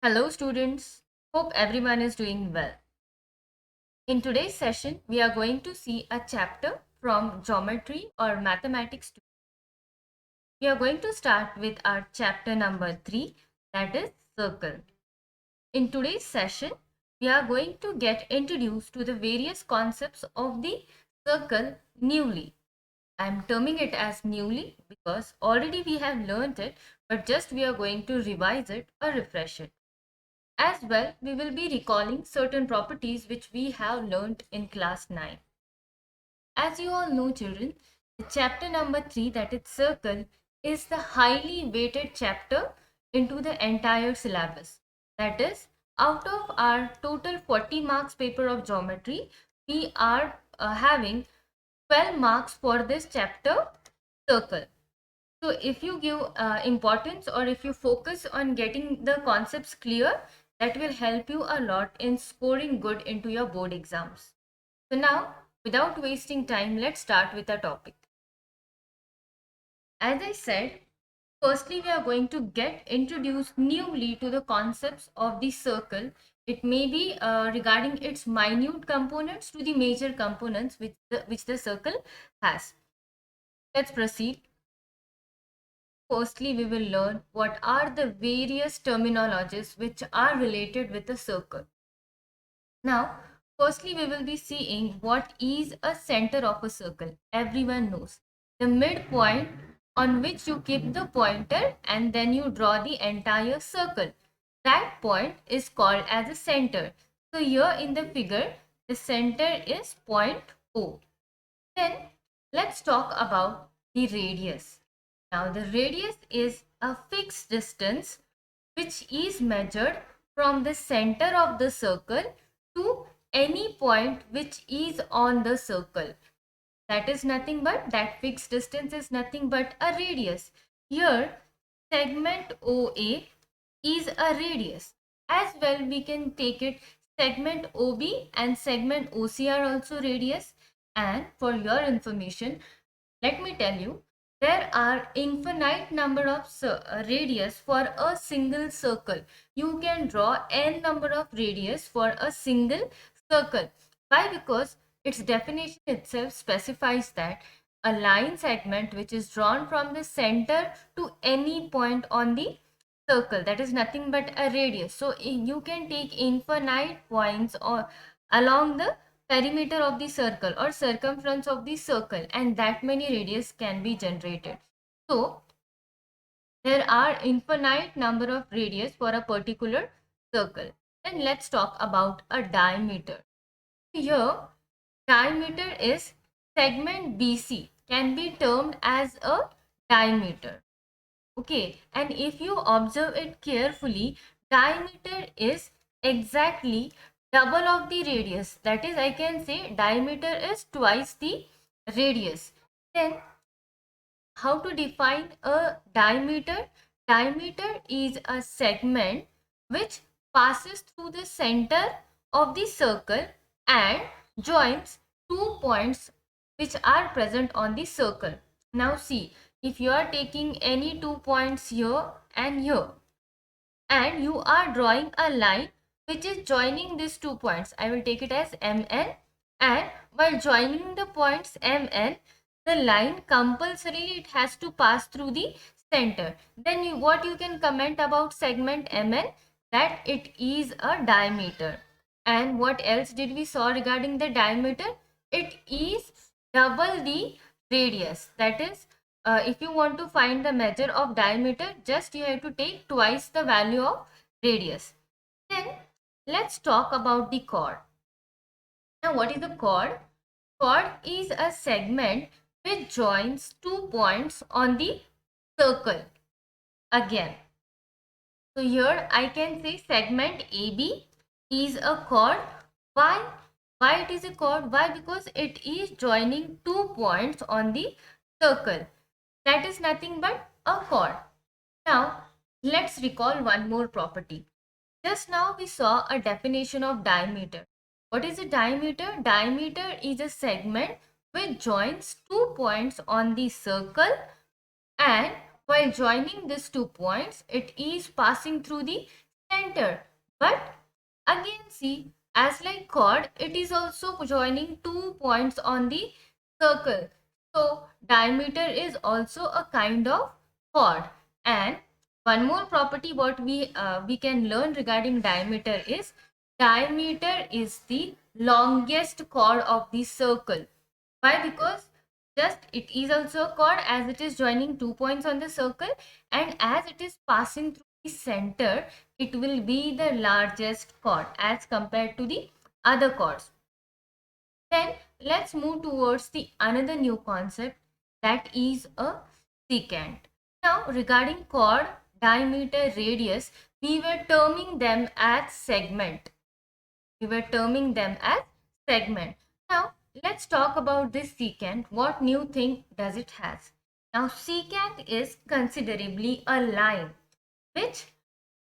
Hello students, hope everyone is doing well. In today's session, we are going to see a chapter from geometry or mathematics 2. We are going to start with our chapter number 3, that is circle. In today's session, we are going to get introduced to the various concepts of the circle newly. I am terming it as newly because already we have learned it, but just we are going to revise it or refresh it. As well, we will be recalling certain properties which we have learnt in class 9. As you all know children, the chapter number 3, that is circle, is the highly weighted chapter into the entire syllabus. That is, out of our total 40 marks paper of geometry, we are having 12 marks for this chapter circle. So if you give importance or if you focus on getting the concepts clear, that will help you a lot in scoring good into your board exams. So now, without wasting time, let's start with the topic. As I said, firstly, we are going to get introduced newly to the concepts of the circle. It may be regarding its minute components to the major components which the circle has. Let's proceed. Firstly, we will learn what are the various terminologies which are related with a circle. Now, firstly, we will be seeing what is a center of a circle. Everyone knows the midpoint on which you keep the pointer and then you draw the entire circle. That point is called as a center. So here in the figure, the center is point O. Then let's talk about the radius. Now the radius is a fixed distance which is measured from the center of the circle to any point which is on the circle. That is nothing but, that fixed distance is nothing but a radius. Here segment OA is a radius. As well we can take it segment OB and segment OC are also radius. And for your information, let me tell you, there are infinite number of radius for a single circle. You can draw n number of radius for a single circle. Why? Because its definition itself specifies that a line segment which is drawn from the center to any point on the circle, that is nothing but a radius. So you can take infinite points or along the perimeter of the circle or circumference of the circle, and that many radius can be generated. So there are infinite number of radius for a particular circle. Then let's talk about a diameter. Here diameter is segment BC can be termed as a diameter. Okay, and if you observe it carefully, diameter is exactly double of the radius. That is, I can say diameter is twice the radius. Then how to define a diameter? Diameter is a segment which passes through the center of the circle and joins two points which are present on the circle. Now see, if you are taking any 2 points here and here, and you are drawing a line which is joining these 2 points, I will take it as MN, and while joining the points MN, the line compulsorily it has to pass through the center. Then what you can comment about segment MN? That it is a diameter. And what else did we saw regarding the diameter? It is double the radius. That is, if you want to find the measure of diameter, just you have to take twice the value of radius. Then let's talk about the chord. Now what is the chord? Chord is a segment which joins two points on the circle. Again, so here I can say segment AB is a chord. Why? Why it is a chord? Why? Because it is joining 2 points on the circle. That is nothing but a chord. Now, let's recall one more property. Just now we saw a definition of diameter. What is a diameter? Diameter is a segment which joins 2 points on the circle, and while joining these 2 points, it is passing through the center. But again, see, as like chord, it is also joining 2 points on the circle. So diameter is also a kind of chord. And one more property what we can learn regarding diameter is the longest chord of the circle. Why? Because just it is also a chord as it is joining 2 points on the circle, and as it is passing through the center, it will be the largest chord as compared to the other chords. Then let's move towards the another new concept, that is a secant. Now regarding chord, diameter, radius, we were terming them as segment. Now let's talk about this secant. What new thing does it has? Now secant is considerably a line which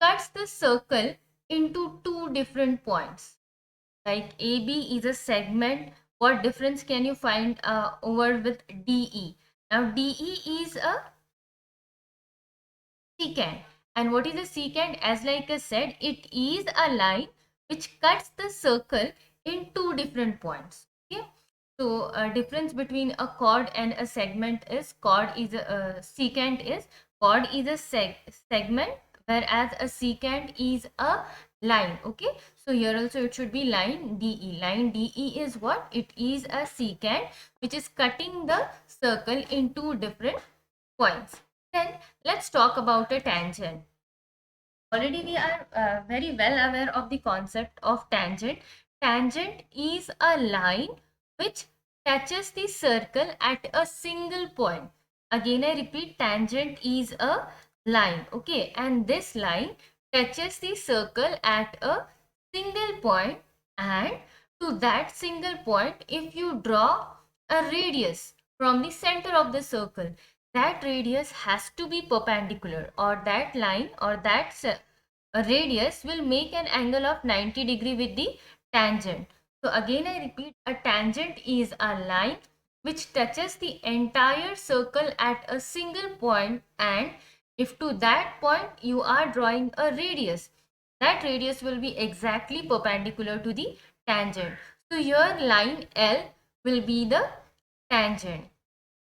cuts the circle into two different points. Like AB is a segment. What difference can you find over with DE? Now DE is a secant. And what is a secant? As like I said, it is a line which cuts the circle in two different points. Okay. So difference between a chord and a segment is secant is chord is a segment, whereas a secant is a line. Okay. So here also it should be line DE. Line DE is what? It is a secant which is cutting the circle in two different points. Then let's talk about a tangent. Already we are very well aware of the concept of tangent. Tangent is a line which touches the circle at a single point. Again I repeat, tangent is a line, okay, and this line touches the circle at a single point, and to that single point if you draw a radius from the center of the circle, that radius has to be perpendicular, or that line or that radius will make an angle of 90 degree with the tangent. So again I repeat, a tangent is a line which touches the entire circle at a single point, and if to that point you are drawing a radius, that radius will be exactly perpendicular to the tangent. So your line L will be the tangent.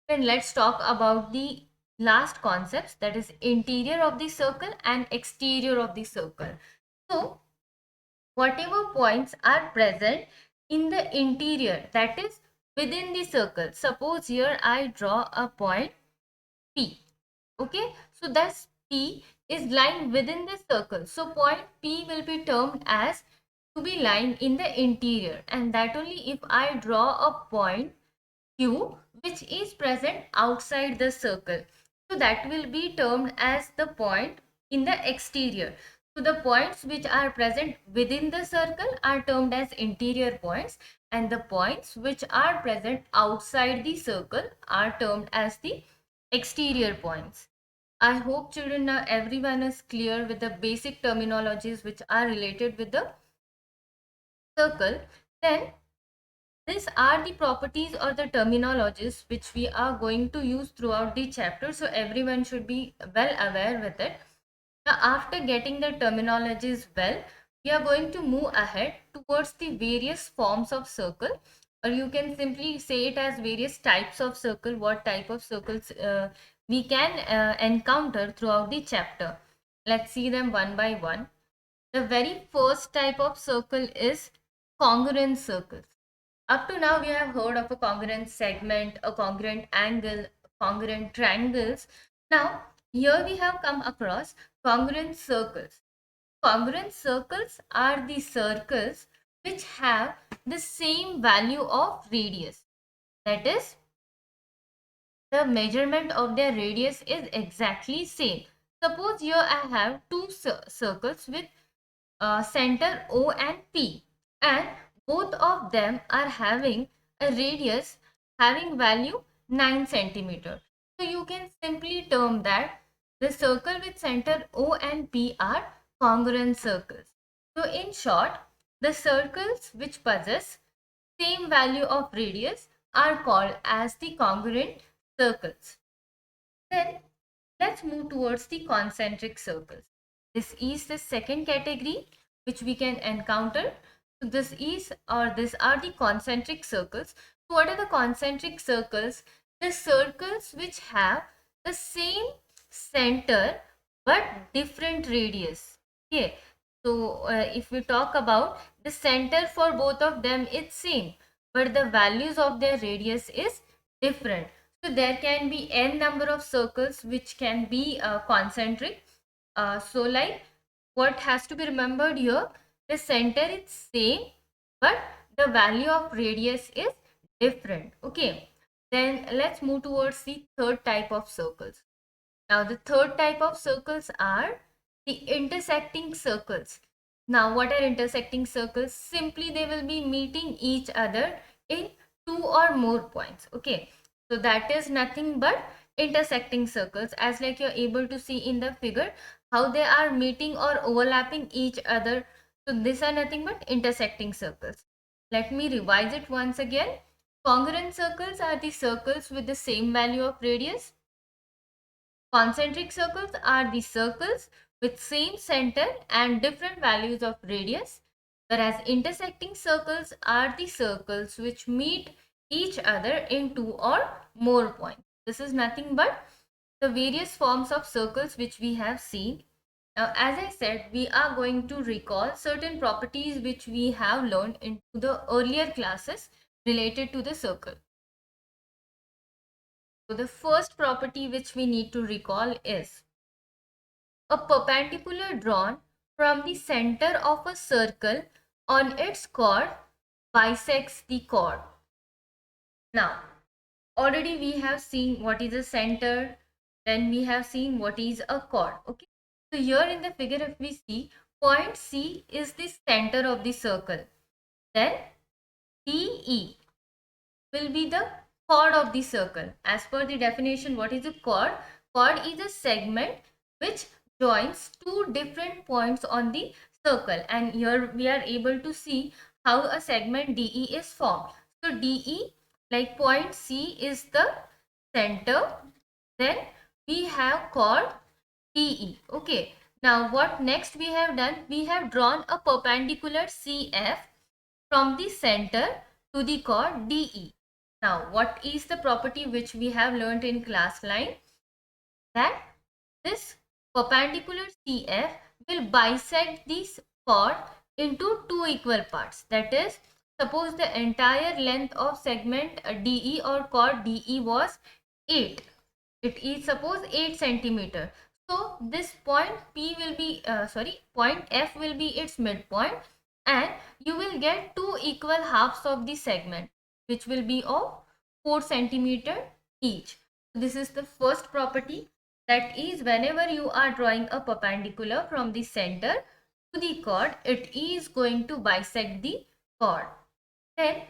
Then let's talk about the last concepts, that is interior of the circle and exterior of the circle. So whatever points are present in the interior, that is within the circle. Suppose here I draw a point P. Okay, so thus P is lying within the circle. So point P will be termed as to be lying in the interior, and that only if I draw a point Q which is present outside the circle. So that will be termed as the point in the exterior. So the points which are present within the circle are termed as interior points, and the points which are present outside the circle are termed as the exterior points. I hope children now everyone is clear with the basic terminologies which are related with the circle. Then these are the properties or the terminologies which we are going to use throughout the chapter. So everyone should be well aware with it. Now after getting the terminologies well, we are going to move ahead towards the various forms of circle, or you can simply say it as various types of circle, what type of circles we can encounter throughout the chapter. Let's see them one by one. The very first type of circle is congruent circles. Up to now, we have heard of a congruent segment, a congruent angle, congruent triangles. Now, here we have come across congruent circles. Congruent circles are the circles which have the same value of radius. That is, the measurement of their radius is exactly same. Suppose here I have two circles with center O and P, and both of them are having a radius having value 9 centimeter. So you can simply term that the circle with center O and P are congruent circles. So in short, the circles which possess same value of radius are called as the congruent circles. Then let's move towards the concentric circles. This is the second category which we can encounter. So these are the concentric circles. So what are the concentric circles? The circles which have the same center but different radius. Okay. So if we talk about the center for both of them, it's same, but the values of their radius is different. So there can be n number of circles which can be concentric. So like what has to be remembered here, the center is same but the value of radius is different. Okay, then let's move towards the third type of circles. Now the third type of circles are the intersecting circles. Now what are intersecting circles? Simply they will be meeting each other in two or more points. Okay, so that is nothing but intersecting circles, as like you're able to see in the figure how they are meeting or overlapping each other. So these are nothing but intersecting circles. Let me revise it once again. Congruent circles are the circles with the same value of radius. Concentric circles are the circles with same center and different values of radius, whereas intersecting circles are the circles which meet each other in two or more points. This is nothing but the various forms of circles which we have seen. Now, as I said, we are going to recall certain properties which we have learned in the earlier classes related to the circle. So the first property which we need to recall is a perpendicular drawn from the center of a circle on its chord bisects the chord. Now, already we have seen what is a center, then we have seen what is a chord. Okay, so here in the figure, if we see, point C is the center of the circle, then DE will be the chord of the circle. As per the definition, what is a chord? Chord is a segment which joins two different points on the circle, and here we are able to see how a segment DE is formed. So DE, like point C is the center, then we have chord DE. Okay, now what next we have done? We have drawn a perpendicular CF from the center to the chord DE. Now, what is the property which we have learned in class 9? That this perpendicular CF will bisect this chord into two equal parts. That is, suppose the entire length of segment DE or chord DE was 8. It is suppose 8 centimeter. So this point P will be point F will be its midpoint, and you will get two equal halves of the segment which will be of 4 centimeter each. This is the first property, that is whenever you are drawing a perpendicular from the center to the chord, it is going to bisect the chord. Then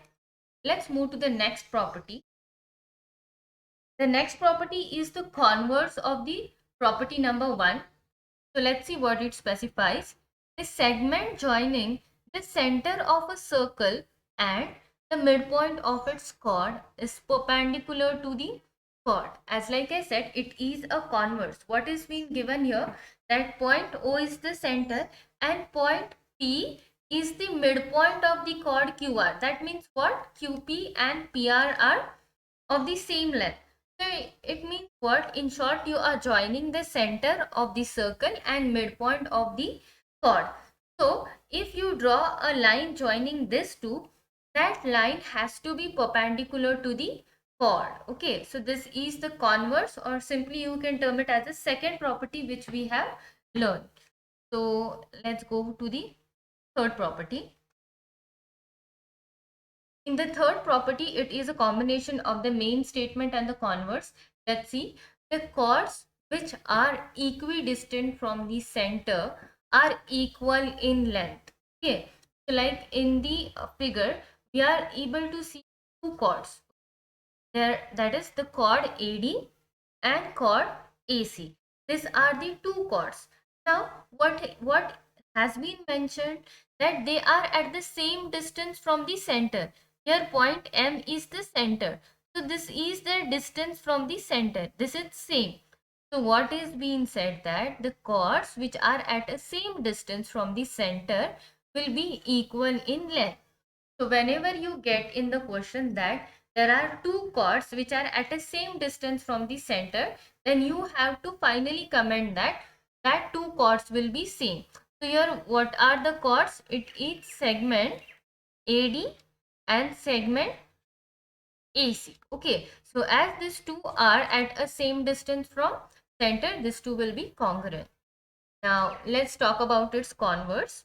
let's move to the next property. The next property is the converse of the property number 1. So let's see what it specifies. The segment joining the center of a circle and the midpoint of its chord is perpendicular to the chord. As like I said, it is a converse. What is being given here? That point O is the center and point P is the midpoint of the chord QR. That means what? QP and PR are of the same length. So it means what? In short, you are joining the center of the circle and midpoint of the chord. So if you draw a line joining this two, that line has to be perpendicular to the chord. Okay, so this is the converse, or simply you can term it as a second property which we have learned. So let's go to the third property. In the third property, it is a combination of the main statement and the converse. Let's see. The chords which are equidistant from the center are equal in length. Okay. So like in the figure, we are able to see two chords. There, that is the chord AD and chord AC. These are the two chords. Now, what has been mentioned, that they are at the same distance from the center. Here point M is the center. So this is the distance from the center. This is same. So what is being said that the chords which are at a same distance from the center will be equal in length. So whenever you get in the question that there are two chords which are at a same distance from the center, then you have to finally comment that two chords will be same. So here what are the chords? It is segment AD and segment AC. Okay, so as these two are at a same distance from center, these two will be congruent. Now let's talk about its converse.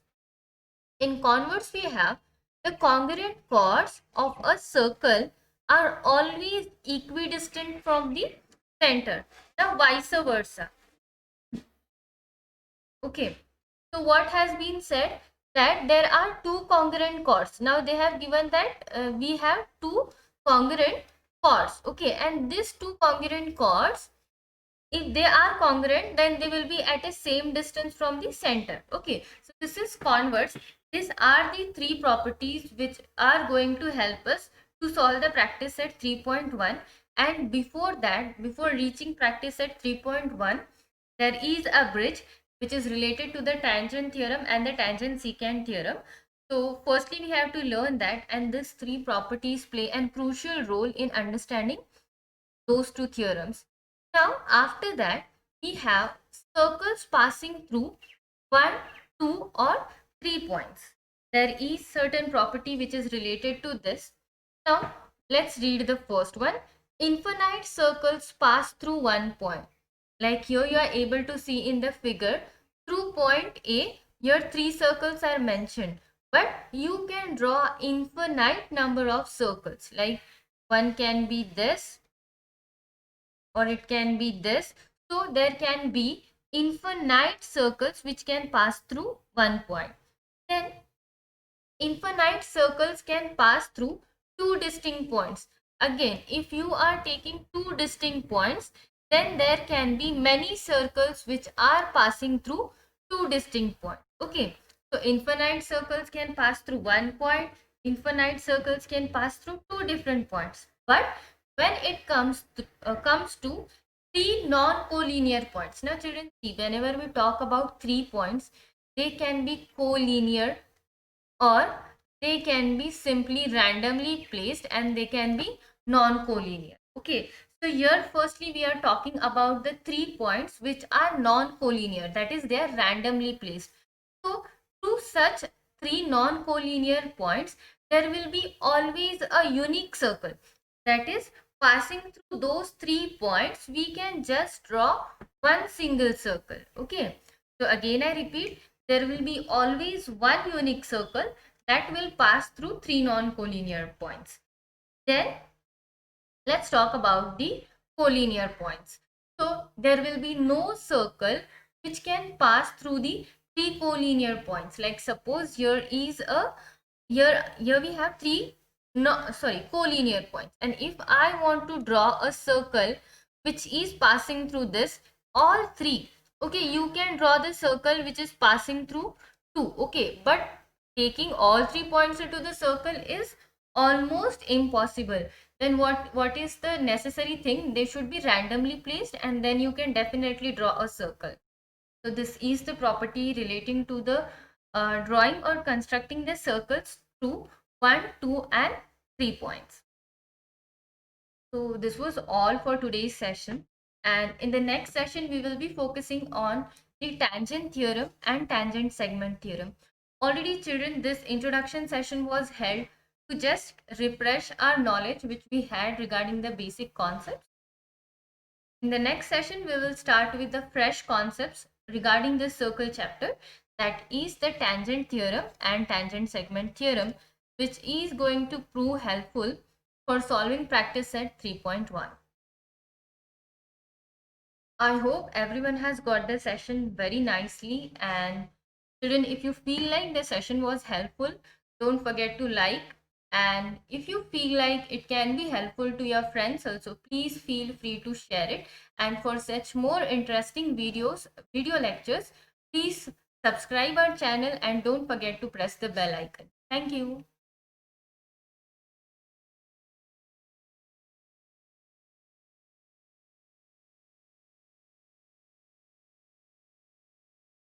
In converse, we have the congruent chords of a circle are always equidistant from the center. Now vice versa. Okay. So what has been said that there are two congruent chords. Now they have given that we have two congruent chords. Okay, and these two congruent chords, if they are congruent, then they will be at a same distance from the center. Okay, so this is converse. These are the three properties which are going to help us to solve the practice set 3.1. And before that, before reaching practice set 3.1, there is a bridge which is related to the tangent theorem and the tangent secant theorem. So firstly we have to learn that, and these three properties play a crucial role in understanding those two theorems. Now after that we have circles passing through 1, 2 or 3 points. There is certain property which is related to this. Now let's read the first one. Infinite circles pass through one point. Like here you are able to see in the figure, through point A, your three circles are mentioned. But you can draw infinite number of circles. Like one can be this or it can be this. So there can be infinite circles which can pass through one point. Then infinite circles can pass through two distinct points. Again, if you are taking two distinct points, then there can be many circles which are passing through two distinct points. Okay, so infinite circles can pass through one point, infinite circles can pass through two different points. But when it comes to three non-collinear points, now children, see, whenever we talk about 3 points, they can be collinear or they can be simply randomly placed and they can be non-collinear. Okay, so here firstly we are talking about the 3 points which are non-collinear, that is they are randomly placed. So to such three non-collinear points there will be always a unique circle, that is passing through those 3 points we can just draw one single circle. Okay, so again I repeat, there will be always one unique circle that will pass through three non-collinear points. Then let's talk about the collinear points. So there will be no circle which can pass through the three collinear points. Like suppose here is a here we have three collinear points, and if I want to draw a circle which is passing through this all three, okay, you can draw the circle which is passing through two. Okay, but taking all 3 points into the circle is almost impossible. Then what is the necessary thing? They should be randomly placed and then you can definitely draw a circle. So this is the property relating to the drawing or constructing the circles through 1, 2 and 3 points. So this was all for today's session, and in the next session we will be focusing on the tangent theorem and tangent segment theorem. Already children, this introduction session was held to just refresh our knowledge which we had regarding the basic concepts. In the next session we will start with the fresh concepts regarding the circle chapter, that is the tangent theorem and tangent segment theorem, which is going to prove helpful for solving practice set 3.1. I hope everyone has got the session very nicely, and children, if you feel like the session was helpful, don't forget to like, and if you feel like it can be helpful to your friends also, please feel free to share it. And for such more interesting video lectures, please subscribe our channel and don't forget to press the bell icon. Thank you.